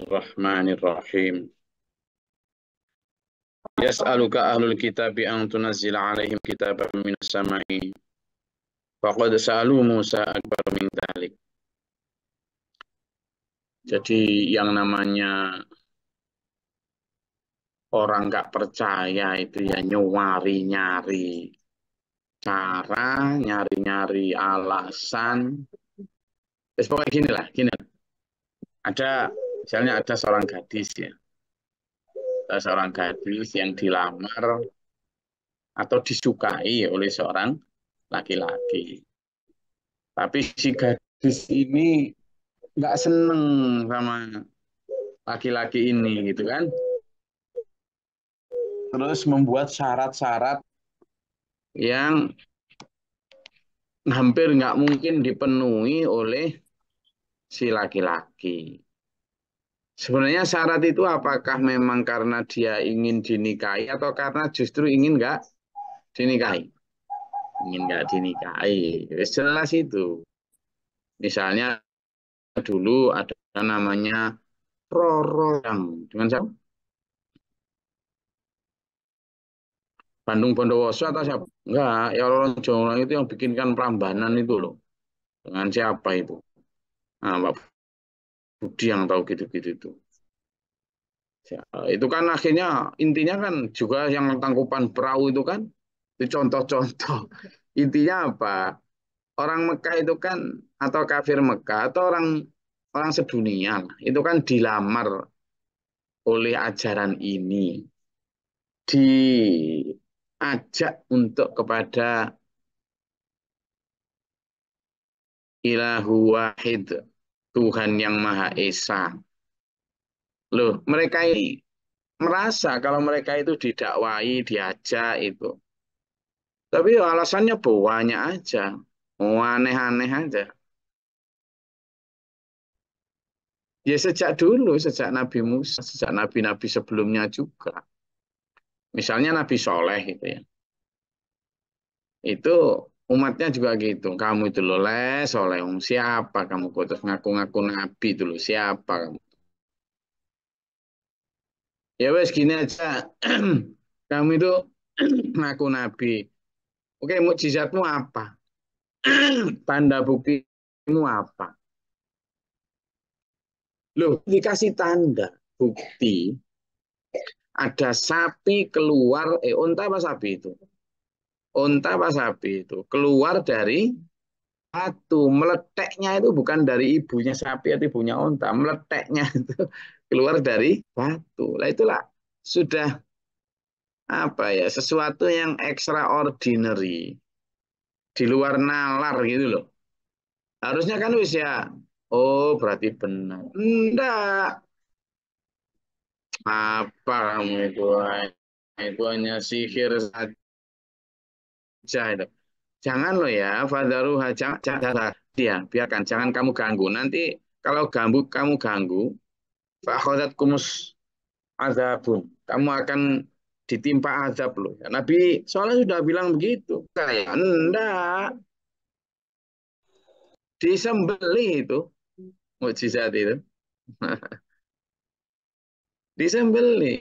Bismillahirrahmanirrahim. Yas'aluka ahlul kitabi an tunazzila alaihim kitaban minas sama'i. Faqad sa'alu Musa akbar min dzalik. Jadi yang namanya orang nggak percaya itu ya nyari cara, nyari alasan. Terus pokoknya gini lah, gini. Misalnya ada seorang gadis ya. Ada seorang gadis yang dilamar atau disukai oleh seorang laki-laki. Tapi si gadis ini nggak seneng sama laki-laki ini gitu kan. Terus membuat syarat-syarat yang hampir nggak mungkin dipenuhi oleh si laki-laki. Sebenarnya syarat itu apakah memang karena dia ingin dinikahi atau karena justru ingin nggak dinikahi? Ingin nggak dinikahi. Jelas itu. Misalnya dulu ada namanya Roro yang dengan siapa? Bandung Bondowoso atau siapa? Enggak, ya orang Jawa itu yang bikinkan Prambanan itu loh. Dengan siapa itu? Nah, Pak Budi yang tahu gitu-gitu itu. Ya, itu kan akhirnya intinya kan juga yang tangkupan perahu itu kan itu contoh-contoh. Intinya apa? Orang Mekah itu kan atau kafir Mekah atau orang orang sedunia itu kan dilamar oleh ajaran ini, diajak untuk kepada ilahu wahid, Tuhan yang Maha Esa. Loh, mereka ini merasa kalau mereka itu didakwai, diajak itu. Tapi alasannya banyak aja. Oh, aneh-aneh aja. Ya sejak dulu, sejak Nabi Musa, sejak nabi-nabi sebelumnya juga. Misalnya Nabi Soleh itu ya. Itu umatnya juga gitu. Kamu itu loh soleh. Siapa kamu? Kok terus ngaku-ngaku nabi itu loh. Siapa kamu? Ya wes gini aja. Kamu itu ngaku nabi. Oke, mukjizatmu apa? Tanda buktimu apa? Loh, dikasih tanda bukti. Ada sapi keluar, unta apa sapi itu? Unta apa sapi itu? Keluar dari batu. Meleteknya itu bukan dari ibunya sapi atau ibunya unta. Meleteknya itu keluar dari batu. Lah itulah sudah apa ya, sesuatu yang extraordinary. Di luar nalar gitu loh. Harusnya kan wis ya, oh berarti benar. Enggak. Apa kamu itu? Itu hanya sihir saja itu. Jangan loh ya, fadaruha, jangan dia, biarkan, jangan kamu ganggu. Nanti kalau kamu ganggu, kumus azabun. Kamu akan ditimpa azab loh. Ya, Nabi soalnya sudah bilang begitu. Kayak enggak, disembelih itu mukjizat itu. Disembelih.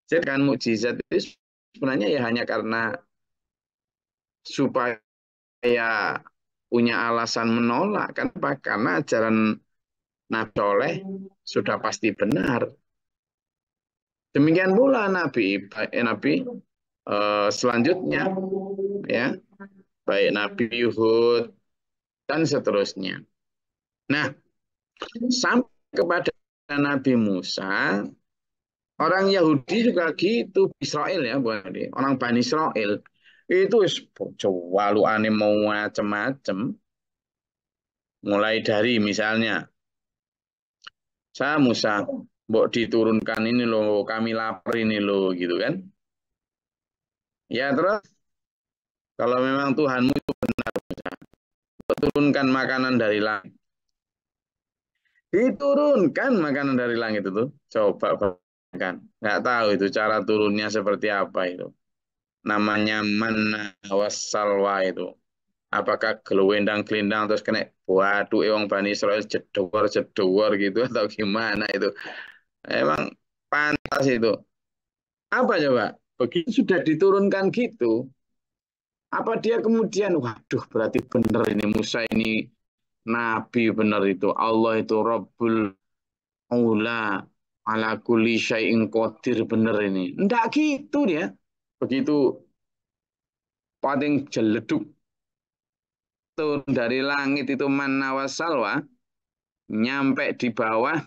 Jadi kan mukjizat itu sebenarnya ya hanya karena supaya punya alasan menolak kan, karena ajaran Nabi Soleh sudah pasti benar. Demikian pula Nabi selanjutnya ya, baik Nabi Hud dan seterusnya. Nah, sampai kepada Nabi Musa, orang Yahudi juga gitu, Israel ya, orang Bani Israel itu waluane mau macem-macem, mulai dari misalnya saya Musa, mbok diturunkan ini loh, kami lapar ini loh, gitu kan? Ya terus kalau memang Tuhanmu itu benar, Musa, turunkan makanan dari langit. Diturunkan makanan dari langit itu, coba bayangkan. Nggak tahu itu cara turunnya seperti apa itu. Namanya manna wassalwa itu. Apakah gelowendang-gelindang terus kena waduh wong Bani Israel jedor-jedor gitu atau gimana itu? Emang pantas itu. Apa coba? Begitu sudah diturunkan gitu, apa dia kemudian, waduh berarti benar ini Musa ini Nabi benar itu. Allah itu Rabbul Aula ala kulli syai'in qadir benar ini. Enggak gitu dia. Begitu paling jeleduk turun dari langit itu manna wa salwa, nyampe di bawah,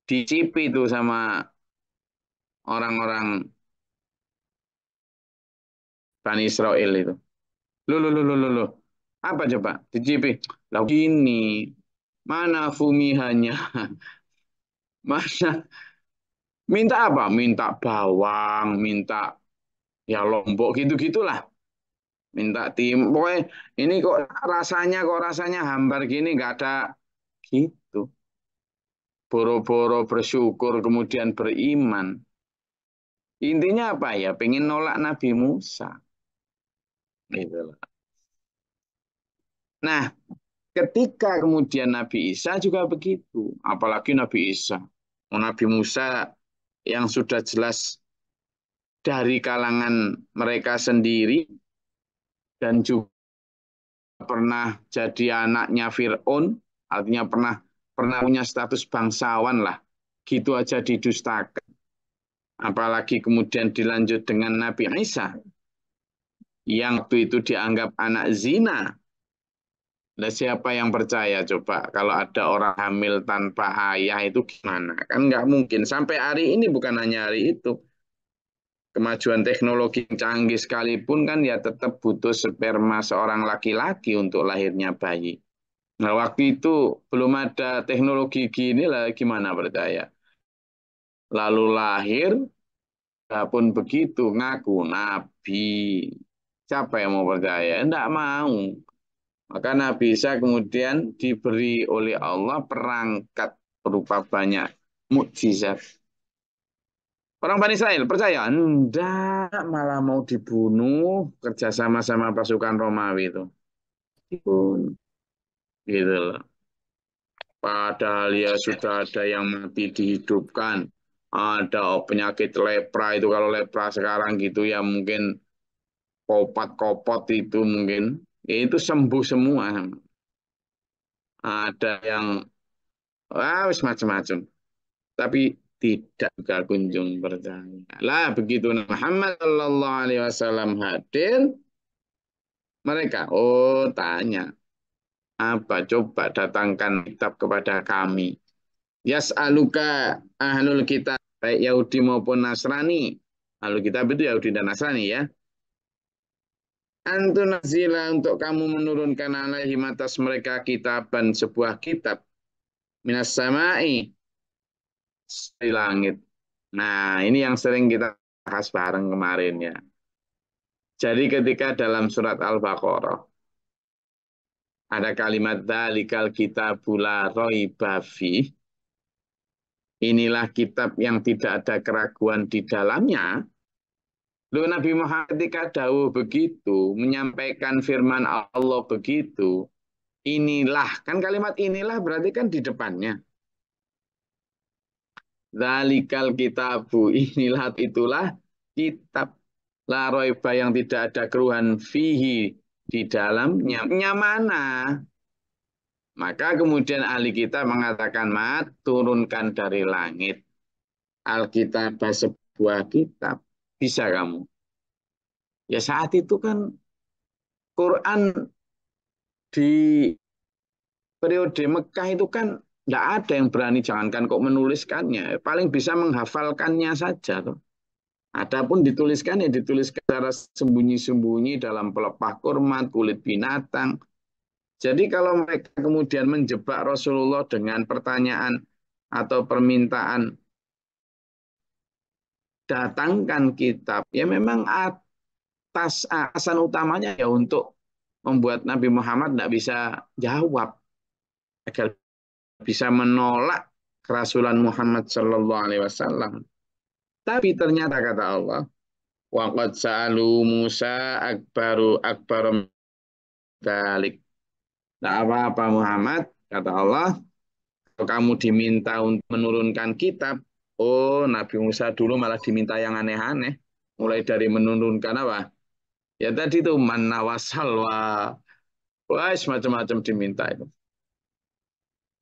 dicipi itu sama orang-orang Bani Israel itu. Loh. Apa coba? Dicipi. Lah gini, mana fumihannya? Mana minta apa? Minta bawang, minta ya lombok gitu-gitulah. Minta tim. Pokoknya ini kok rasanya hambar gini nggak ada gitu. Boro-boro bersyukur kemudian beriman. Intinya apa ya? Pengen nolak Nabi Musa. Gitu loh. Nah, ketika kemudian Nabi Isa juga begitu. Apalagi Nabi Isa. Nabi Musa yang sudah jelas dari kalangan mereka sendiri dan juga pernah jadi anaknya Fir'aun, artinya pernah pernah punya status bangsawan lah. Gitu aja didustakan. Apalagi kemudian dilanjut dengan Nabi Isa yang waktu itu dianggap anak zina. Nah, siapa yang percaya coba kalau ada orang hamil tanpa ayah itu gimana? Kan nggak mungkin. Sampai hari ini bukan hanya hari itu. Kemajuan teknologi yang canggih sekalipun kan ya tetap butuh sperma seorang laki-laki untuk lahirnya bayi. Nah, waktu itu belum ada teknologi gini lah gimana percaya. Lalu lahir, pun begitu ngaku nabi. Siapa yang mau percaya? Tidak mau. Maka Nabi Isa kemudian diberi oleh Allah perangkat berupa banyak mukjizat. Orang Bani Israel percaya? Enggak, malah mau dibunuh kerjasama sama pasukan Romawi itu. Dibunuh. Gitu loh. Padahal ya sudah ada yang mati dihidupkan. Ada penyakit lepra itu kalau lepra sekarang gitu ya mungkin kopat-kopot itu mungkin. Ya, itu sembuh semua. Ada yang wis macam-macam. Tapi tidak juga kunjung percaya. Lah begitu Muhammad Shallallahu Alaihi Wasallam hadir, mereka tanya apa coba datangkan kitab kepada kami. Yas'aluka ahlul kitab baik Yahudi maupun Nasrani. Ahlul kitab itu Yahudi dan Nasrani ya. Antunazila untuk kamu menurunkan alaihim atas mereka kitaban sebuah kitab minas samai dari langit. Nah, ini yang sering kita bahas bareng kemarin ya. Jadi ketika dalam surat Al-Baqarah ada kalimat dalikal kitabul la raiba fih, inilah kitab yang tidak ada keraguan di dalamnya. Lalu Nabi Muhammad ketika dawuh begitu, menyampaikan firman Allah begitu, inilah, kan kalimat inilah berarti kan di depannya. Dalikal kitabu, inilah itulah kitab. La roiba yang tidak ada keruhan fihi di dalamnya. Mana? Maka kemudian ahli kita mengatakan, mat, turunkan dari langit. Alkitab sebuah kitab. Bisa kamu. Ya saat itu kan Quran di periode Mekah itu kan tidak ada yang berani jangankan kok menuliskannya. Paling bisa menghafalkannya saja. Tuh. Adapun dituliskan ya dituliskan secara sembunyi-sembunyi dalam pelepah kurma, kulit binatang. Jadi kalau mereka kemudian menjebak Rasulullah dengan pertanyaan atau permintaan datangkan kitab, ya memang atas alasan utamanya ya untuk membuat Nabi Muhammad tidak bisa jawab agar bisa menolak kerasulan Muhammad Sallallahu Alaihi Wasallam. Tapi ternyata kata Allah, waqad sa'alu Musa akbaru dzalik. Tidak apa-apa Muhammad, kata Allah, kalau kamu diminta untuk menurunkan kitab, oh Nabi Musa dulu malah diminta yang aneh-aneh. Mulai dari menurunkan apa? Ya tadi itu manna wasalwa. Wah, macam-macam diminta itu.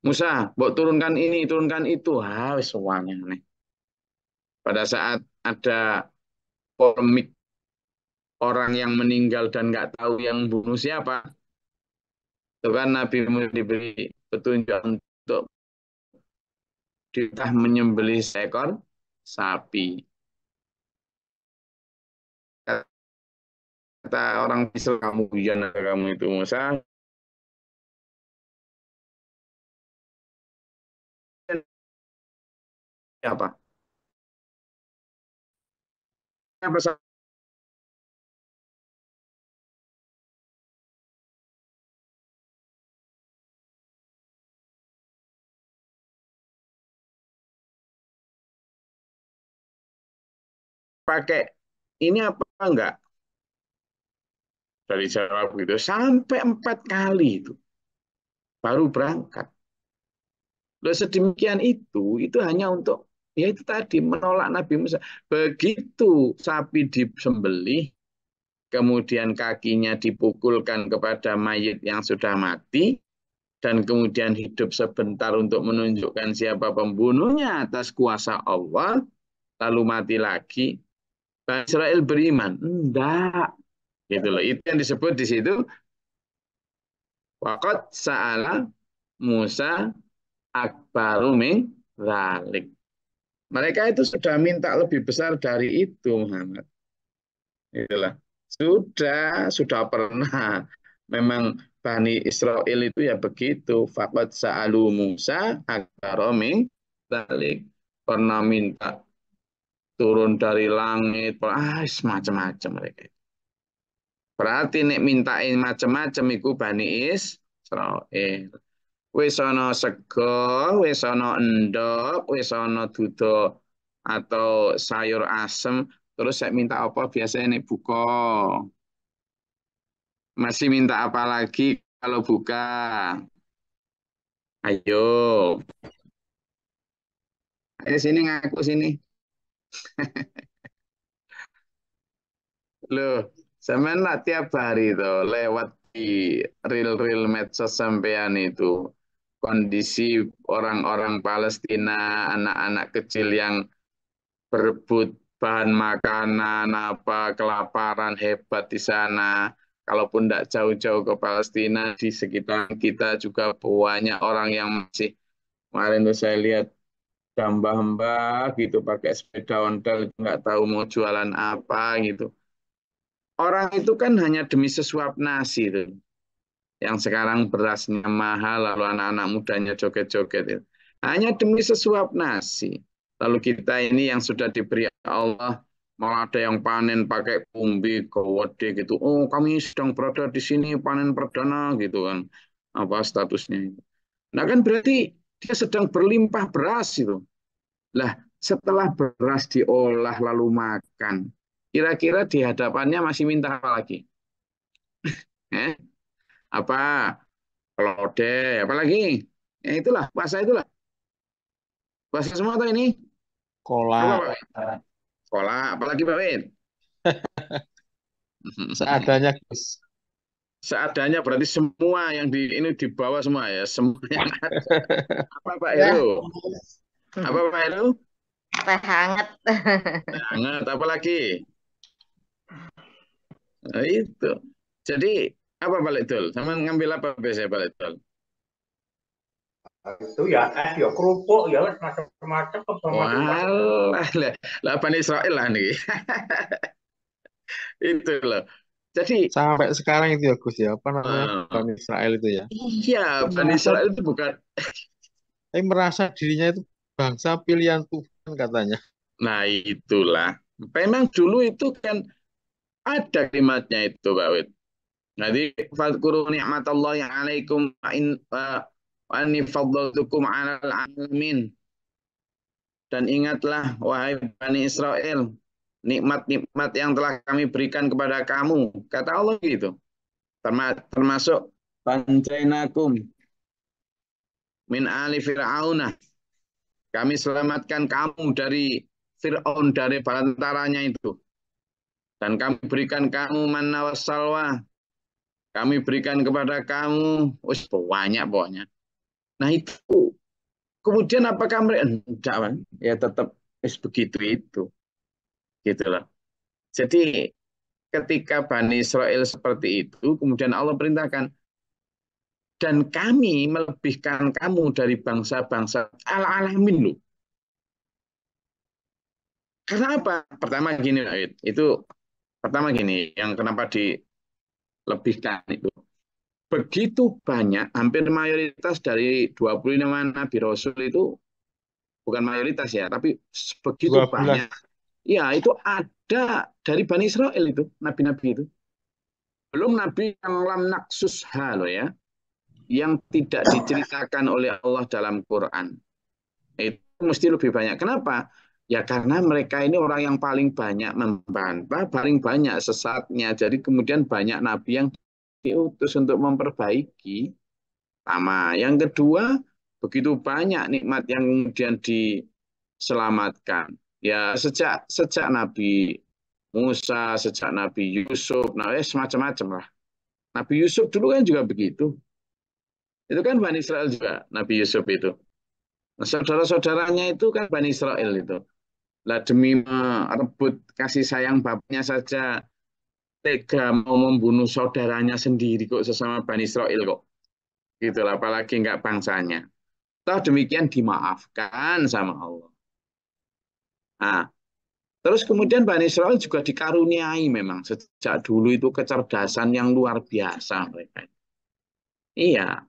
Musa, buat turunkan ini, turunkan itu. Semuanya aneh. Pada saat ada polemik orang yang meninggal dan nggak tahu yang bunuh siapa, itu kan Nabi Musa diberi petunjuk untuk ditah menyembelih seekor sapi. Kata orang Israel, kamu hujan kamu itu Musa. Apa? Apa pakai ini apa enggak? Dari jawab gitu. Sampai 4 kali itu. Baru berangkat. Loh, sedemikian itu hanya untuk, ya itu tadi, menolak Nabi Musa. Begitu sapi disembelih, kemudian kakinya dipukulkan kepada mayit yang sudah mati, dan kemudian hidup sebentar untuk menunjukkan siapa pembunuhnya atas kuasa Allah, lalu mati lagi. Bani Israel beriman. Enggak. Gitu loh. Itu yang disebut di situ. Waqad sa'ala Musa akbaru min dzalik. Mereka itu sudah minta lebih besar dari itu, Muhammad. Itulah. Sudah pernah. Memang Bani Israel itu ya begitu. Faqad sa'alu Musa akbaru min dzalik. Pernah minta turun dari langit, semacam-macam mereka. Berarti nek mintain macam-macam iku Bani Israel. Wis ana sego, wis ana endhog, wis ana duda atau sayur asem, terus saya minta apa biasanya nek buka? Masih minta apa lagi kalau buka? Ayo, ayo sini ngaku sini. Loh, sampean nak tiap hari tuh lewat di real-real medsos sampean itu kondisi orang-orang Palestina, anak-anak kecil yang berebut bahan makanan, apa kelaparan hebat di sana. Kalaupun tidak jauh-jauh ke Palestina, di sekitar kita juga banyak orang yang masih, kemarin tuh saya lihat hamba-hamba gitu pakai sepeda ontel nggak tahu mau jualan apa gitu. Orang itu kan hanya demi sesuap nasi tuh. Yang sekarang berasnya mahal, lalu anak-anak mudanya joget-joget itu. Hanya demi sesuap nasi. Lalu kita ini yang sudah diberi Allah, malah ada yang panen pakai umbi, gawode gitu. Oh, kami sedang berada di sini panen perdana gitu kan. Apa statusnya itu. Nah kan berarti dia sedang berlimpah beras itu. Lah, setelah beras diolah lalu makan, kira-kira di hadapannya masih minta apa lagi? Eh? Apa? Lode, apalagi? Ya itulah, puasa itulah. Puasa semua tuh ini. Apa Kolak Pak Wid? Sekolah, apalagi Pak Wid? seadanya, Gus. Seadanya berarti semua yang di ini dibawa semua ya, semua yang ada. Apa Pak Ya, Heru? Apa Pak Heru? teh hangat. Hangat, apalagi? Nah, itu. Jadi apa Pak Lidul? Sama ngambil apa biasanya Pak Lidul? Itu ya es ya kerupuk ya wes macam-macam macam-macam Walah, lah Bani Israel lah nih. Itu loh. Jadi Sampai sekarang itu ya, Gus ya. Apa namanya? eh, Bani Israel itu ya. iya, Itu Bani Israel itu bukan. merasa dirinya itu bangsa pilihan Tuhan katanya. Nah, itulah. Memang dulu itu kan ada kalimatnya itu, Pak Wid. Jadi, fadkuru ni'matallahi alaikum wa inni faddaltukum 'alal 'alamin. Dan ingatlah, wahai Bani Israel, nikmat-nikmat yang telah kami berikan kepada kamu. Kata Allah gitu. termasuk panjainakum min ali fir'aunah. Kami selamatkan kamu dari Fir'aun, dari bantarannya itu. Dan kami berikan kamu manna wassalwa. Kami berikan kepada kamu, banyak pokoknya. Nah itu, kemudian apakah mereka, enggak, kan? Ya tetap begitu itu. Gitu loh. Jadi ketika Bani Israel seperti itu, kemudian Allah perintahkan, dan kami melebihkan kamu dari bangsa-bangsa alamin loh. Karena apa? Pertama gini, itu pertama gini, yang kenapa dilebihkan itu. Begitu banyak, hampir mayoritas dari 25 Nabi Rasul itu, bukan mayoritas ya, tapi begitu 12. banyak. Ya, itu ada dari Bani Israel itu, Nabi-Nabi itu. Belum Nabi yang lam naksus loh ya, yang tidak diceritakan oleh Allah dalam Quran. Itu mesti lebih banyak. Kenapa? Ya karena mereka ini orang yang paling banyak membantah, paling banyak sesatnya. Jadi kemudian banyak nabi yang diutus untuk memperbaiki. Sama. Yang kedua, begitu banyak nikmat yang kemudian diselamatkan. Ya sejak sejak Nabi Musa, sejak Nabi Yusuf, nah semacam-macam lah. Nabi Yusuf dulu kan juga begitu. Itu kan Bani Israel juga, Nabi Yusuf itu. Nah, saudara-saudaranya itu kan Bani Israel itu. Lah demi merebut kasih sayang bapaknya saja tega mau membunuh saudaranya sendiri kok, sesama Bani Israel kok. Gitu lah, apalagi nggak bangsanya. Toh demikian dimaafkan sama Allah. Nah, terus kemudian Bani Israel juga dikaruniai memang sejak dulu itu kecerdasan yang luar biasa mereka. Iya,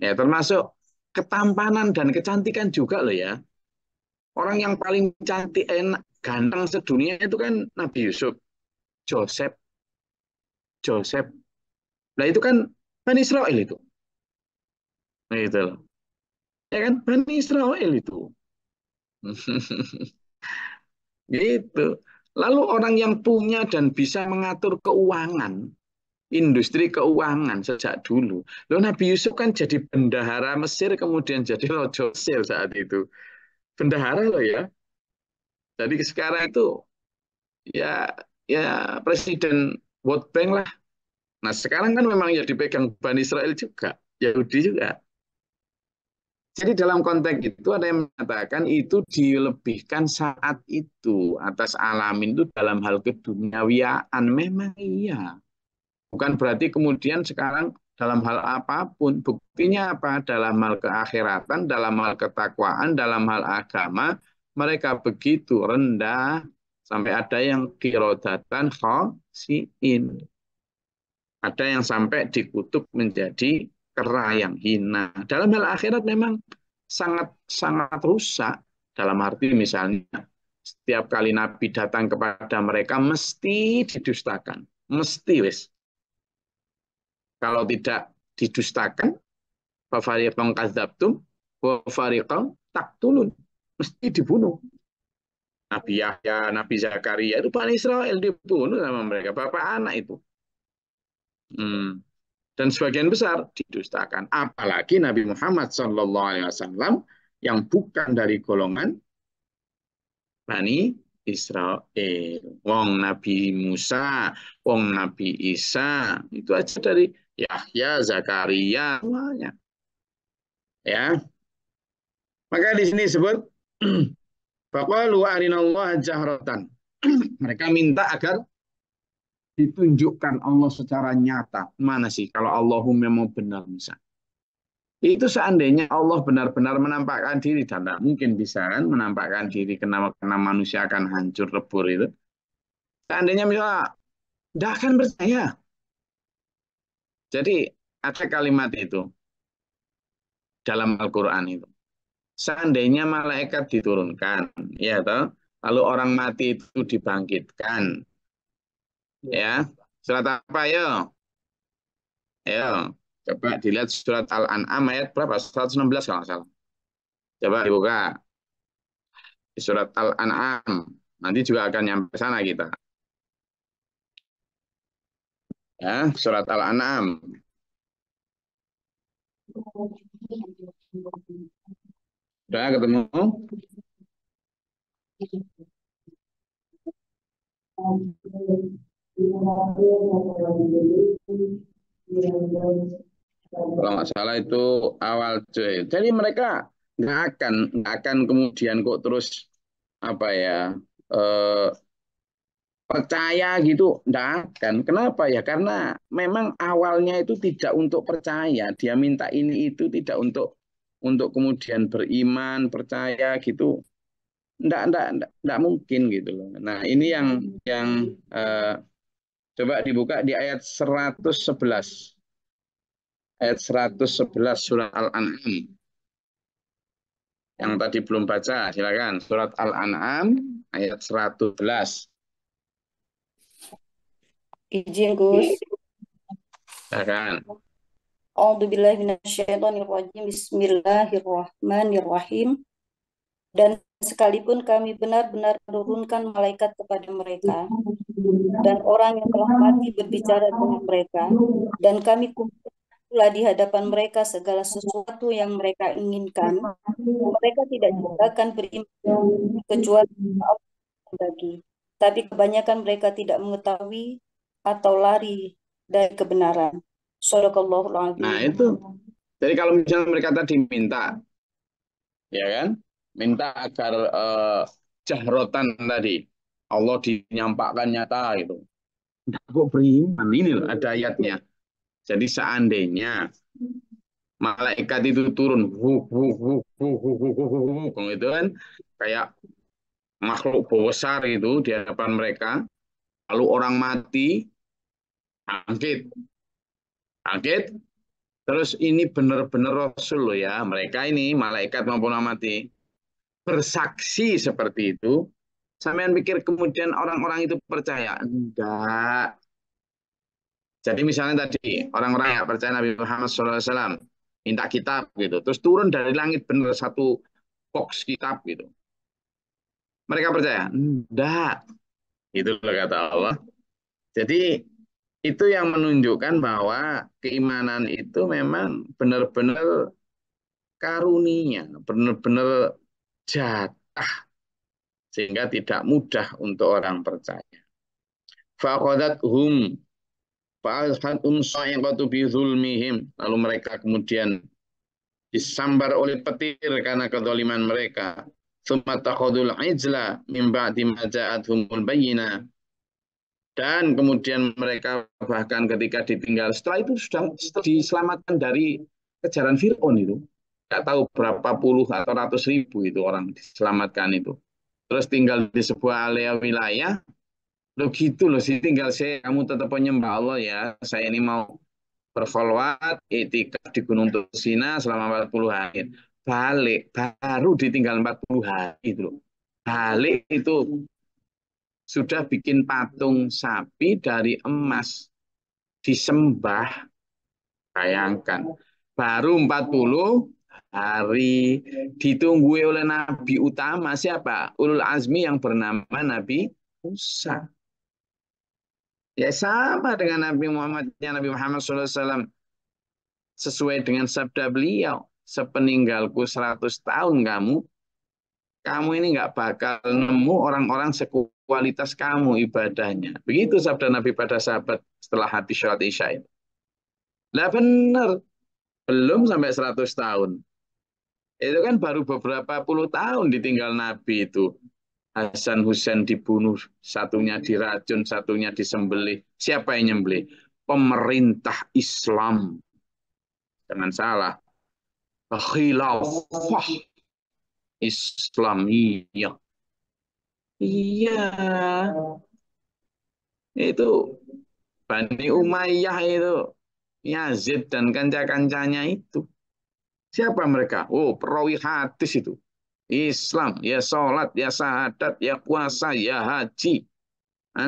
ya termasuk ketampanan dan kecantikan juga loh ya. Orang yang paling cantik, enak, ganteng sedunia itu kan Nabi Yusuf, Joseph, Joseph. Nah itu kan Bani Israel itu. Nah, itu loh. Ya kan Bani Israel itu. Gitu. Lalu orang yang punya dan bisa mengatur keuangan, industri keuangan sejak dulu. Loh Nabi Yusuf kan jadi bendahara Mesir, kemudian jadi Raja Mesir saat itu. Bendahara loh ya. Jadi sekarang itu ya ya presiden World Bank lah. Nah sekarang kan memang ya dipegang Bani Israel juga, Yahudi juga. Jadi dalam konteks itu ada yang mengatakan itu dilebihkan saat itu atas alamin itu dalam hal keduniawiaan. Memang iya. Bukan berarti kemudian sekarang dalam hal apapun. Buktinya apa? Dalam hal keakhiratan, dalam hal ketakwaan, dalam hal agama. Mereka begitu rendah. Sampai ada yang kirodatan khosiin. Ada yang sampai dikutuk menjadi kera yang hina. Dalam hal akhirat memang sangat sangat rusak. Dalam arti misalnya setiap kali Nabi datang kepada mereka mesti didustakan, mesti wis. Kalau tidak didustakan, fafariqan kadzabtum wa fariqan taqtulun, mesti dibunuh. Nabi Yahya, Nabi Zakaria itu Bani Israel dibunuh sama mereka, bapak anak itu. Hmm. Dan sebagian besar didustakan. Apalagi Nabi Muhammad SAW yang bukan dari golongan Bani Israel. Wong Nabi Musa, Wong Nabi Isa, itu aja dari Yahya, Zakaria, semuanya. Ya, maka di sini disebut faqalu arinallah jahratan. Mereka minta agar ditunjukkan Allah secara nyata. Mana sih kalau Allahumma mau benar misalnya. Itu seandainya Allah benar-benar menampakkan diri, dan tidak mungkin bisa kan menampakkan diri karena manusia akan hancur lebur itu. Seandainya misalnya tidak akan percaya. Jadi ada kalimat itu dalam Al-Quran itu. Seandainya malaikat diturunkan, ya toh, lalu orang mati itu dibangkitkan, ya. Surat apa ya? Ayo, coba dilihat surat Al-An'am ayat berapa? 116 kalau nggak salah. Coba dibuka di surat Al-An'am. Nanti juga akan nyampe sana kita. Ya, surat Al-An'am. Sudah ketemu? Kalau nggak salah itu awal C. Jadi mereka nggak akan kemudian kok terus apa ya eh, percaya gitu, nggak akan. Kenapa ya? Karena memang awalnya itu tidak untuk percaya. Dia minta ini itu tidak untuk kemudian beriman, percaya gitu. Nggak mungkin gitu loh. Nah, ini yang eh, coba dibuka di ayat 111. Ayat 111 surat Al-An'am. Yang tadi belum baca, silakan. Surat Al-An'am ayat 111. Izin Gus. Silakan. A'udzubillahi minasyaitonirrajim. Bismillahirrahmanirrahim. Dan sekalipun kami benar-benar menurunkan malaikat kepada mereka, dan orang yang telah mati berbicara dengan mereka, dan kami kumpullah di hadapan mereka segala sesuatu yang mereka inginkan, mereka tidak juga akan beriman kecuali Allah bagi. Tapi kebanyakan mereka tidak mengetahui atau lari dari kebenaran. Shadaqallahul Nah, adzim. itu. Jadi kalau misalnya mereka tadi minta, ya kan? Minta agar jahrotan tadi Allah dinyampakkan nyata gitu. Nah, kok beriman? Ini loh ada ayatnya. Jadi seandainya malaikat itu turun, gitu kan, kayak makhluk besar itu di hadapan mereka, lalu orang mati, bangkit, bangkit, terus ini benar-benar Rasul loh ya, mereka ini malaikat maupun orang mati bersaksi seperti itu. Sampean pikir kemudian orang-orang itu percaya? Enggak. Jadi misalnya tadi orang-orang yang percaya Nabi Muhammad SAW minta kitab gitu, terus turun dari langit benar satu box kitab gitu. Mereka percaya? Enggak. Itu kata Allah. Jadi itu yang menunjukkan bahwa keimanan itu memang benar-benar karunia, benar-benar jatah sehingga tidak mudah untuk orang percaya. Faqadathum fa'alhatum sa'iqatu bi zulmihim. Lalu mereka kemudian disambar oleh petir karena kezaliman mereka. Tsumma takhadul ijla min ba'di ma ja'atuhumul bayyinah. Dan kemudian mereka bahkan ketika ditinggal, setelah itu sudah diselamatkan dari kejaran Fir'aun itu. Nggak tahu berapa puluh atau ratus ribu itu orang diselamatkan itu. Terus tinggal di sebuah area wilayah, lo gitu loh sih, tinggal saya, kamu tetap penyembah Allah ya, saya ini mau berfolwat, itikaf di Gunung Tursina selama 40 hari. Balik, baru ditinggal 40 hari itu loh. Balik itu sudah bikin patung sapi dari emas disembah, bayangkan baru 40 hari ditunggu oleh Nabi utama siapa? Ulul Azmi yang bernama Nabi Musa. Ya sama dengan Nabi Muhammad SAW, sesuai dengan sabda beliau, sepeninggalku 100 tahun kamu ini nggak bakal nemu orang-orang sekualitas kamu ibadahnya. Begitu sabda Nabi pada sahabat setelah habis sholat Isya itu. Nah benar, belum sampai 100 tahun. Itu kan baru beberapa puluh tahun ditinggal Nabi itu. Hasan Husain dibunuh, satunya diracun, satunya disembelih. Siapa yang nyembelih? Pemerintah Islam. Jangan salah. Khilafah Islamiyah. Iya, itu Bani Umayyah itu, Yazid dan kanca-kancanya itu. Siapa mereka? Oh, perawi hadis itu. Islam, ya sholat, ya syahadat, ya puasa, ya haji.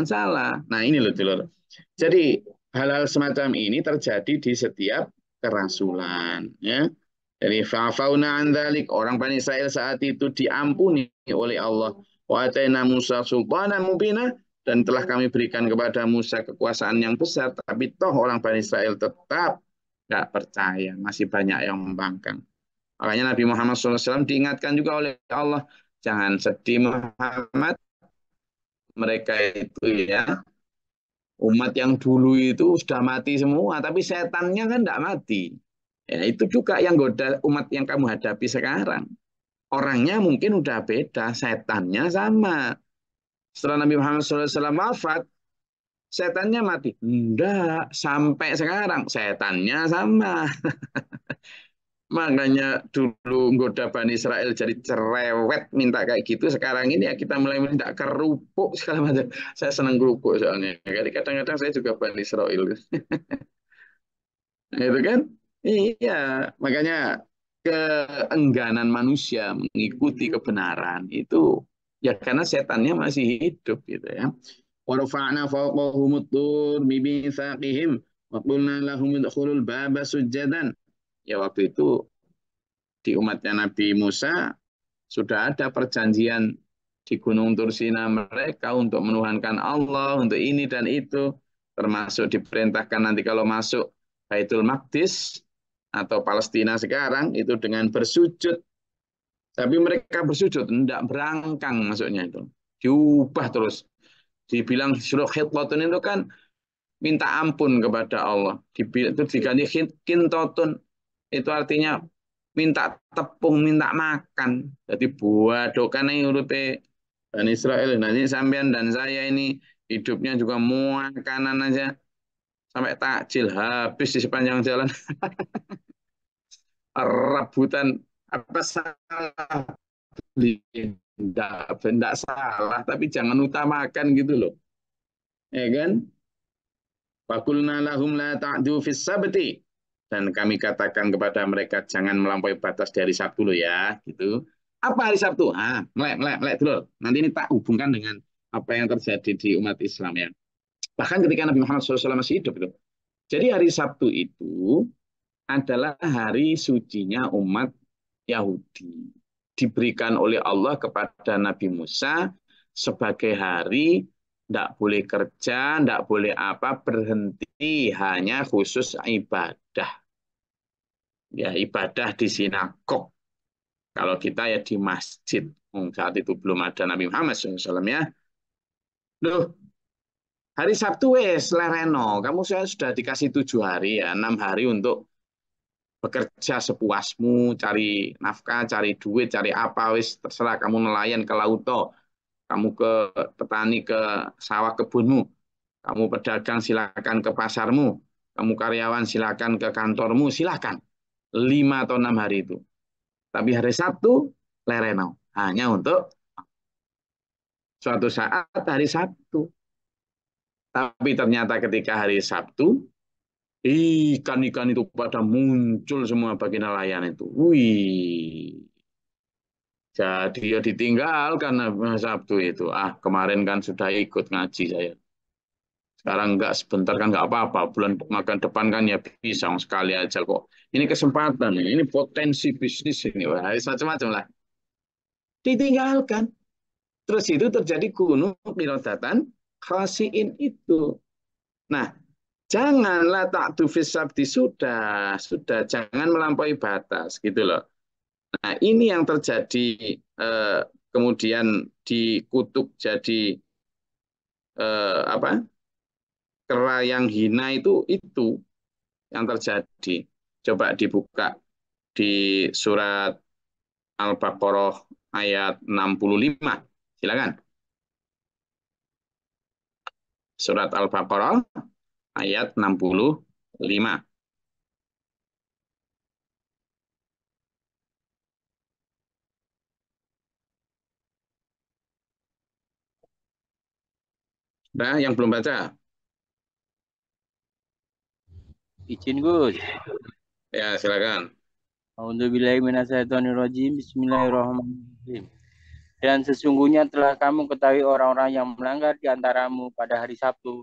Salah. Nah ini loh, dulur. Jadi hal-hal semacam ini terjadi di setiap kerasulan. Ya. Jadi fauna andalik, orang Bani Israel saat itu diampuni oleh Allah. Wa atayna Musa sultanan mubina, dan telah kami berikan kepada Musa kekuasaan yang besar, tapi toh orang Bani Israel tetap nggak percaya, masih banyak yang membangkang. Makanya Nabi Muhammad SAW diingatkan juga oleh Allah, jangan sedih Muhammad, mereka itu ya umat yang dulu itu sudah mati semua, tapi setannya kan tidak mati. Ya, itu juga yang goda umat yang kamu hadapi sekarang. Orangnya mungkin udah beda, setannya sama. Setelah Nabi Muhammad SAW wafat, setannya mati. Enggak, sampai sekarang setannya sama. Makanya dulu goda Bani Israel jadi cerewet minta kayak gitu. Sekarang ini ya kita mulai minta kerupuk segala macam. Saya senang kerupuk soalnya. Kadang-kadang saya juga Bani Israel. Itu kan? Iya, makanya keengganan manusia mengikuti kebenaran itu ya karena setannya masih hidup gitu ya. Wa rafa'na fawqahumut tur bi mitsaqihim wa qulna lahum udkhulul baba sujadan. Ya waktu itu di umatnya Nabi Musa sudah ada perjanjian di Gunung Tursina mereka untuk menuhankan Allah, untuk ini dan itu, termasuk diperintahkan nanti kalau masuk Baitul Maqdis atau Palestina sekarang itu dengan bersujud. Tapi mereka bersujud, tidak berangkang maksudnya itu. Diubah terus. Dibilang suruh khitlatun itu kan minta ampun kepada Allah. Itu diganti kintotun. Itu artinya minta tepung, minta makan. Jadi buah dokan yang urupe dan Israel. Nanti sampean dan saya ini hidupnya juga makanan aja. Sampai takjil habis di sepanjang jalan. Rebutan apa salah beli. Tidak salah, tapi jangan utamakan gitu loh. Ya kan? Fakulna lahum la ta'du fis sabti. Dan kami katakan kepada mereka jangan melampaui batas dari Sabtu loh ya, gitu. Apa hari Sabtu? Melek dulu. Nanti ini tak hubungkan dengan apa yang terjadi di umat Islam ya. Bahkan ketika Nabi Muhammad SAW masih hidup itu. Jadi hari Sabtu itu adalah hari sucinya umat Yahudi. Diberikan oleh Allah kepada Nabi Musa sebagai hari tidak boleh kerja, tidak boleh apa, berhenti hanya khusus ibadah. Ya ibadah di sinagog. Kalau kita ya di masjid. Saat itu belum ada Nabi Muhammad SAW ya. Loh, hari Sabtu wes lereno. Kamu sudah dikasih 7 hari ya, 6 hari untuk bekerja sepuasmu, cari nafkah, cari duit, cari apa wes terserah. Kamu nelayan ke laut, kamu ke petani ke sawah kebunmu, kamu pedagang silakan ke pasarmu, kamu karyawan silakan ke kantormu, silakan. 5 atau 6 hari itu. Tapi hari Sabtu, lereno. Hanya untuk suatu saat hari Sabtu. Tapi ternyata ketika hari Sabtu, ikan-ikan itu pada muncul semua bagi nelayan itu. Wih. Jadi ya ditinggal karena Sabtu itu. Kemarin kan sudah ikut ngaji saya. Sekarang enggak sebentar kan enggak apa-apa. Bulan makan depan kan ya bisa sekali aja kok. Ini kesempatan, ini potensi bisnis ini. Wah, macam-macam lah. Ditinggalkan. Terus itu terjadi gunung qiradatan khasiin itu. Nah, janganlah ta'du fis sabti sudah jangan melampaui batas gitu loh. Nah, ini yang terjadi kemudian dikutuk jadi apa? Kera yang hina itu yang terjadi. Coba dibuka di surat Al-Baqarah ayat 65. Silakan. Surat Al-Baqarah ayat 65. Nah, yang belum baca? Izin Gus. Ya, silakan. A'udzubillahi minasyaitonirrajim. Bismillahirrahmanirrahim. Dan sesungguhnya telah kamu ketahui orang-orang yang melanggar di antaramu pada hari Sabtu.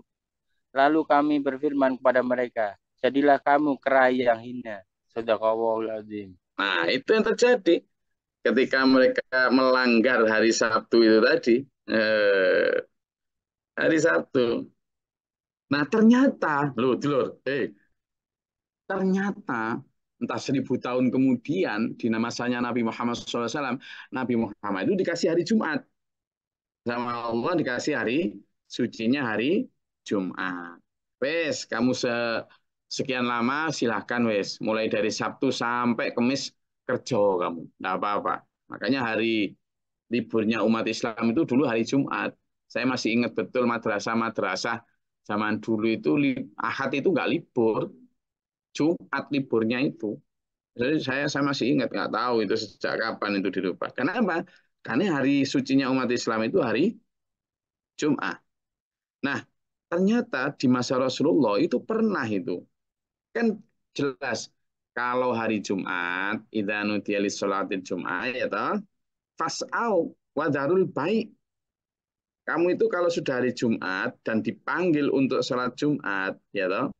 Lalu kami berfirman kepada mereka, jadilah kamu kera yang hina. Shadaqallahul azim. Nah, itu yang terjadi ketika mereka melanggar hari Sabtu itu tadi. Hari Sabtu. Nah, ternyata, loh, dulur, ternyata entah 1000 tahun kemudian di masanya Nabi Muhammad SAW, Nabi Muhammad itu dikasih hari Jumat. Sama Allah dikasih hari sucinya hari Jumat. Wes, kamu sekian lama silahkan wes. Mulai dari Sabtu sampai Kamis kerja kamu. Tidak apa-apa. Makanya hari liburnya umat Islam itu dulu hari Jumat. Saya masih ingat betul madrasah-madrasah zaman dulu itu Ahad itu nggak libur. Jumat liburnya itu. Jadi saya masih ingat, nggak tahu itu sejak kapan itu dirubah. Kenapa? Karena hari sucinya umat Islam itu hari Jumat. Nah, ternyata di masa Rasulullah itu pernah itu. Kan jelas kalau hari Jumat, idza nudiya lis-sholatil Jumat ya toh, fas'au wa dzarul bai'. Kamu itu kalau sudah hari Jumat dan dipanggil untuk sholat Jumat, ya toh,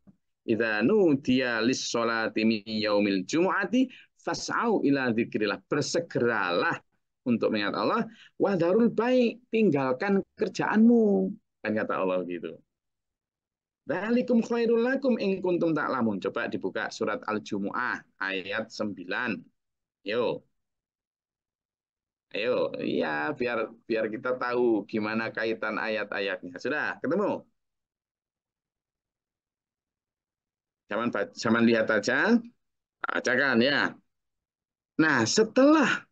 idza nudiya lis-sholati min yaumil jumu'ati fas'au ila dzikrillah. Bersegeralah untuk mengingat Allah, wa dzarul bai', tinggalkan kerjaanmu. Kan kata Allah gitu. Dzalikum khairul lakum in kuntum ta'lamun. Coba dibuka surat Al-Jumu'ah ayat 9. Yo. Ayo, iya biar kita tahu gimana kaitan ayat-ayatnya. Sudah ketemu? Zaman lihat aja. Bacakan ya. Nah, setelah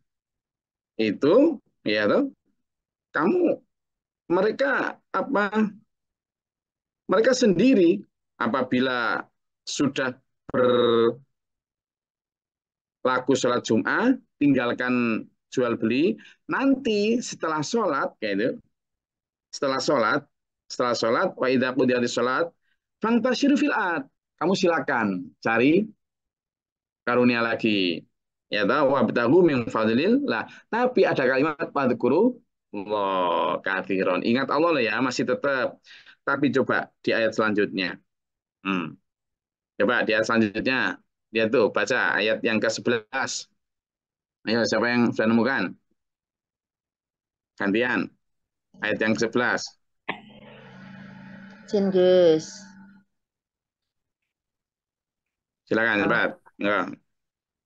itu ya toh, kamu mereka sendiri apabila sudah berlaku sholat Jumat, tinggalkan jual beli. Nanti setelah sholat, kayak itu, setelah sholat, wa idza qudiyatis sholat, fantashiru fil ard. Kamu silakan cari karunia lagi. Ya tahu wabtagu min fadlil lah. Tapi ada kalimat fadzkuru Allah katsiran. Ingat Allah lah ya, masih tetap. Tapi coba di ayat selanjutnya. Coba di ayat selanjutnya. Dia tuh baca ayat yang ke-11. Ayo, siapa yang sudah nemukan? Gantian. Ayat yang ke-11. Cengus. Silakan cepat. Enggak.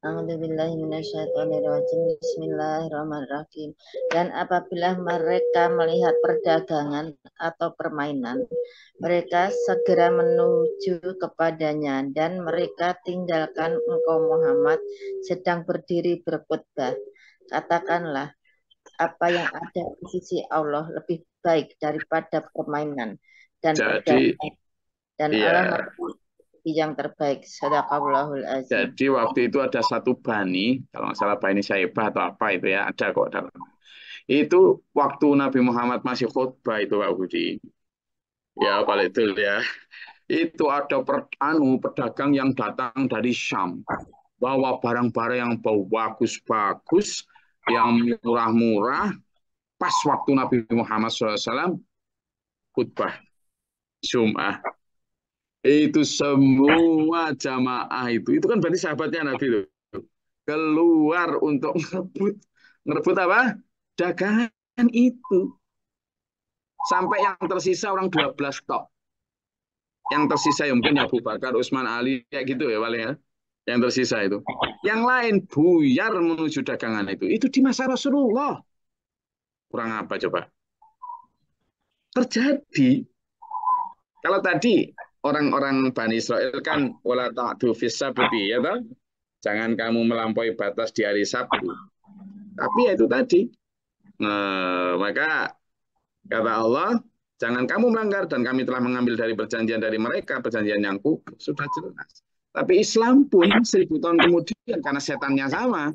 Bismillahirrahmanirrahim. Dan apabila mereka melihat perdagangan atau permainan, mereka segera menuju kepadanya, dan mereka tinggalkan engkau Muhammad sedang berdiri berkhutbah. Katakanlah, apa yang ada di sisi Allah lebih baik daripada permainan dan perdagangan, dan Allah yang terbaik. Shadaqallahul azim. Jadi waktu itu ada satu bani, kalau nggak salah Bani Syaibah atau apa itu ya, ada kok dalam. Itu waktu Nabi Muhammad masih khutbah itu Pak Budi. Ya, Pak itu ya. Itu ada pedagang yang datang dari Syam. Bawa barang-barang yang bau bagus-bagus, yang murah-murah. Pas waktu Nabi Muhammad SAW khutbah Jumat. Itu semua jamaah itu kan berarti sahabatnya Nabi itu keluar untuk ngerebut apa? Dagangan itu. Sampai yang tersisa orang 12 tok. Yang tersisa ya mungkin Abu Bakar, Utsman, Ali kayak gitu ya paling ya. Yang tersisa itu. Yang lain buyar menuju dagangan itu. Itu di masa Rasulullah. Kurang apa coba? Terjadi. Kalau tadi orang-orang Bani Israel kan wala ta'du fis sabti ya toh? Jangan kamu melampaui batas di hari Sabtu. Tapi ya itu tadi. Maka kata Allah, jangan kamu melanggar dan kami telah mengambil dari perjanjian dari mereka, perjanjian yang kufur. Sudah jelas. Tapi Islam pun 1000 tahun kemudian karena setannya sama.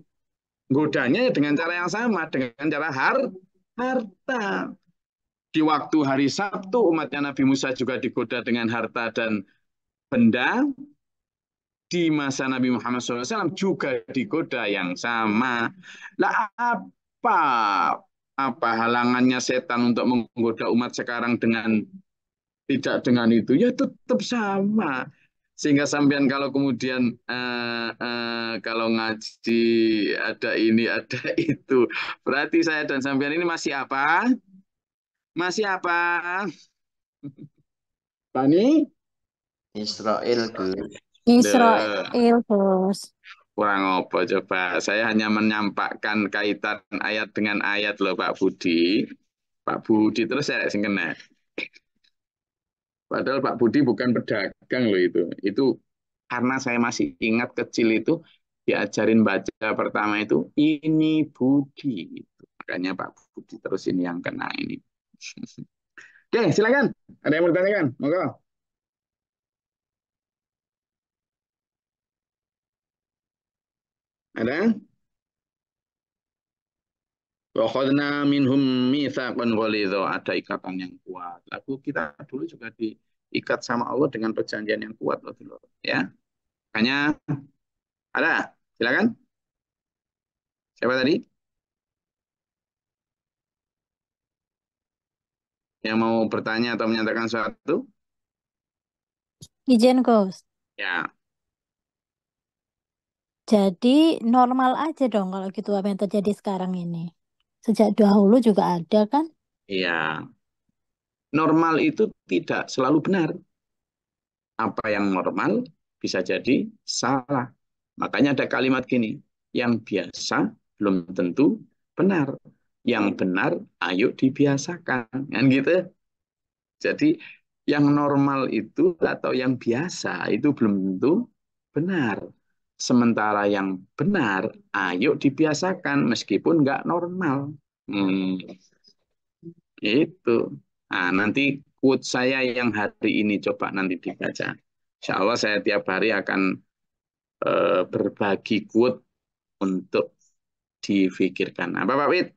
Godanya dengan cara yang sama, dengan cara harta. Di waktu hari Sabtu umatnya Nabi Musa juga digoda dengan harta dan benda. Di masa Nabi Muhammad SAW juga digoda yang sama. Lah apa halangannya setan untuk menggoda umat sekarang dengan tidak dengan itu? Ya tetap sama. Sehingga sampean kalau kemudian kalau ngaji ada ini ada itu, berarti saya dan sampean ini masih apa? Masih apa? Bani Israel, Gus. Deh, Israel, Gus. kurang apa coba. Saya hanya menyampaikan kaitan ayat dengan ayat loh Pak Budi. Pak Budi terus saya sing kena. Padahal Pak Budi bukan pedagang loh itu. Itu karena saya masih ingat kecil itu diajarin baca pertama itu ini Budi. Gitu. Makanya Pak Budi terus ini yang kena ini. Oke, silakan. Ada yang mau ditanyakan? Monggo. Ada? Wakhadna minhum mitsaqan ghalidha, ada ikatan yang kuat. Lalu kita dulu juga diikat sama Allah dengan perjanjian yang kuat loh dulu, ya. Makanya ada. Silakan. Siapa tadi? Yang mau bertanya atau menyatakan sesuatu? Ijen, Gus. Ya. Jadi normal aja dong kalau gitu apa yang terjadi sekarang ini. Sejak dahulu juga ada kan? Iya. Normal itu tidak selalu benar. Apa yang normal bisa jadi salah. Makanya ada kalimat gini, yang biasa belum tentu benar. Yang benar, ayo dibiasakan. Kan gitu. Jadi yang normal itu atau yang biasa itu belum tentu benar. Sementara yang benar, ayo dibiasakan meskipun nggak normal. Hmm, itu. Nah, nanti quote saya yang hari ini coba nanti dibaca. Insya Allah saya tiap hari akan berbagi quote untuk difikirkan. Apa Pak Wid?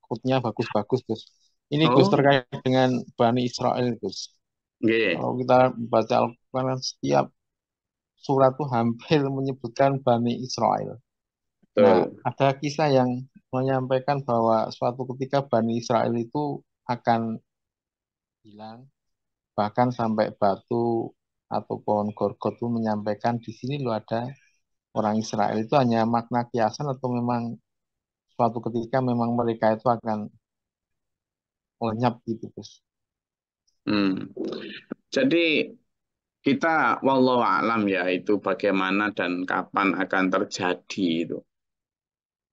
Quote-nya bagus-bagus, Gus. Ini Gus Oh, terkait dengan Bani Israel, Gus. nggih. Kalau kita baca Al-Quran, kan setiap surat itu hampir menyebutkan Bani Israel. Nah, Betul. ada kisah yang menyampaikan bahwa suatu ketika Bani Israel itu akan hilang, bahkan sampai batu atau pohon Gorgot itu menyampaikan di sini loh ada orang Israel. Itu hanya makna kiasan atau memang suatu ketika memang mereka itu akan lenyap gitu, Gus. Hmm. Jadi kita wallahu alam ya itu bagaimana dan kapan akan terjadi itu.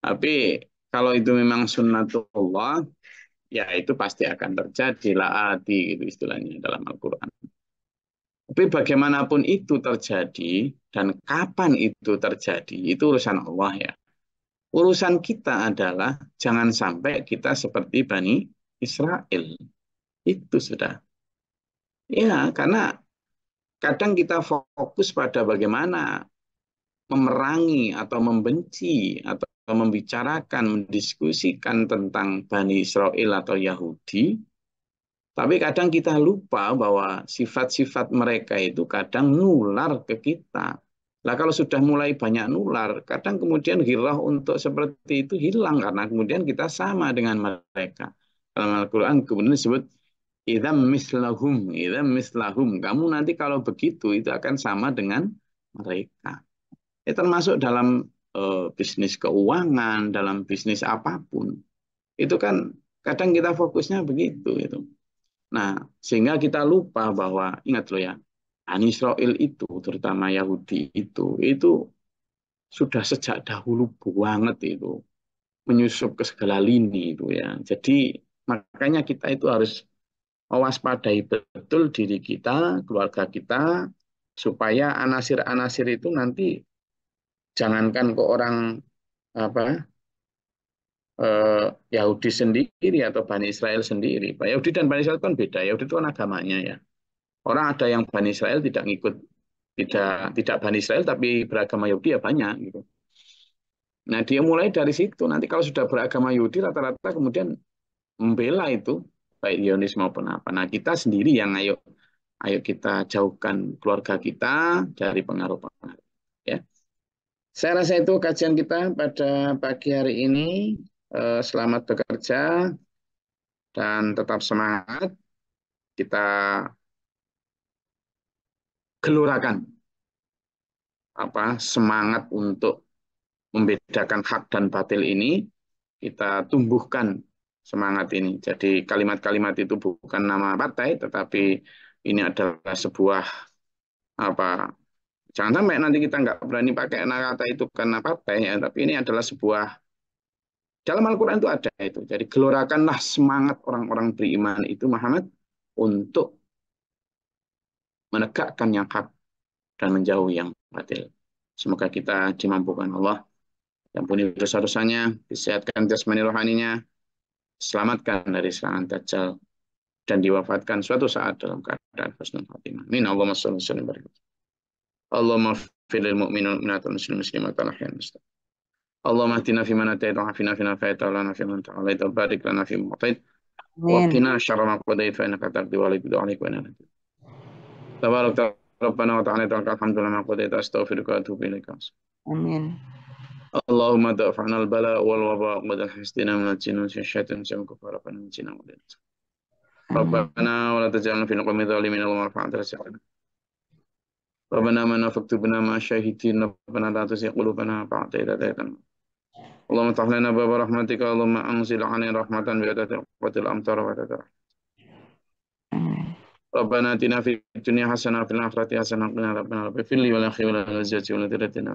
Tapi kalau itu memang sunnatullah, ya itu pasti akan terjadi laati gitu istilahnya dalam Al-Quran. Tapi bagaimanapun itu terjadi dan kapan itu terjadi, itu urusan Allah ya. Urusan kita adalah jangan sampai kita seperti Bani Israel. Itu sudah. Ya, karena kadang kita fokus pada bagaimana memerangi atau membenci atau membicarakan, mendiskusikan tentang Bani Israel atau Yahudi, tapi kadang kita lupa bahwa sifat-sifat mereka itu kadang nular ke kita. Nah, kalau sudah mulai banyak nular, kadang kemudian ghirah untuk seperti itu hilang karena kemudian kita sama dengan mereka. Dalam Al-Quran kemudian disebut idam mislahum. Kamu nanti kalau begitu itu akan sama dengan mereka. Termasuk dalam bisnis keuangan, dalam bisnis apapun. Itu kan kadang kita fokusnya begitu itu. Nah, sehingga kita lupa bahwa ingat loh ya, Bani Israel itu terutama Yahudi itu sudah sejak dahulu banget itu menyusup ke segala lini itu ya. Jadi makanya kita itu harus mewaspadai betul diri kita, keluarga kita supaya anasir-anasir itu nanti jangankan ke orang apa Yahudi sendiri atau Bani Israel sendiri. Pak Yahudi dan Bani Israel kan beda. Yahudi itu kan agamanya ya. Orang ada yang Bani Israel tidak ngikut tidak Bani Israel tapi beragama Yahudi ya banyak gitu. Nah dia mulai dari situ. Nanti kalau sudah beragama Yahudi rata-rata kemudian membela itu baik Zionis maupun apa. Nah kita sendiri yang ayo kita jauhkan keluarga kita dari pengaruh-pengaruh. Ya. Saya rasa itu kajian kita pada pagi hari ini. Selamat bekerja dan tetap semangat. Kita gelurakan semangat untuk membedakan hak dan batil ini. Kita tumbuhkan semangat ini. Jadi kalimat-kalimat itu bukan nama partai, tetapi ini adalah sebuah apa? Jangan sampai nanti kita nggak berani pakai kata itu karena partai ya, tapi ini adalah sebuah dalam Al-Quran itu ada itu. Jadi gelorakanlah semangat orang-orang beriman itu Muhammad untuk menegakkan yang hak dan menjauhi yang batil. Semoga kita dimampukan Allah, ampuni dosa-dosanya, disehatkan jasmani rohaninya, selamatkan dari serangan Dajjal, dan diwafatkan suatu saat dalam keadaan husnul khatimah. Amin. Allahumma shalli wa sallim barik. Allahumma fil lil mu'minin wal mu'minat wal muslimin muslimat wal ahyan mustaqim. Allahumma ahdina fi man hadaita wa afina fi man afaita wa lana fi man ta'alaita wa barik lana fi ma atait wa qina syarra ma qadait fa innaka taqdi wa la yuqda 'alaika wa inna tabarak rabbana wa ta'ala alhamdulillah ma qadaita astaghfiruka wa atubu ilaika. Amin. Allahumma da'fa'na al-bala wal waba wa dahstina min al-jinni wa syaitan wa kafara min jinna wa din. Rabbana wa la taj'alna fi qawmi dhalimin wa marfa'na darajatana. Rabbana man faktubna ma syahidin rabbana la tuzigh qulubana ba'da idh hadaytana. Allahumma iftah lana baba rahmatika Allahumma anzil 'alaina rahmatan bi adati qatil amtar wa tadar. Rabbana atina fid dunya hasanah wa fil akhirati hasanah wa qina adzabannar. Fil li wal akhirati wal jannati wa nadiratina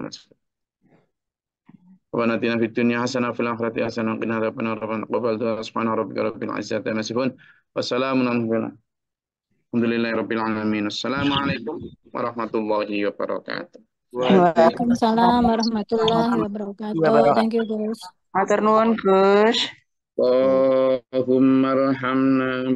Rabbana atina fid dunya hasanah wa fil akhirati hasanah wa qina adzabannar. Rabbana taqabbal du'a subhana rabbika rabbil izzati amma yasifun wa salamun alhamdulillahi rabbil alamin. Assalamualaikum warahmatullahi wabarakatuh. Waalaikumsalam warahmatullahi wabarakatuh. Thank you, Gus. Matur nuwun, Gus. Allahumma arhamna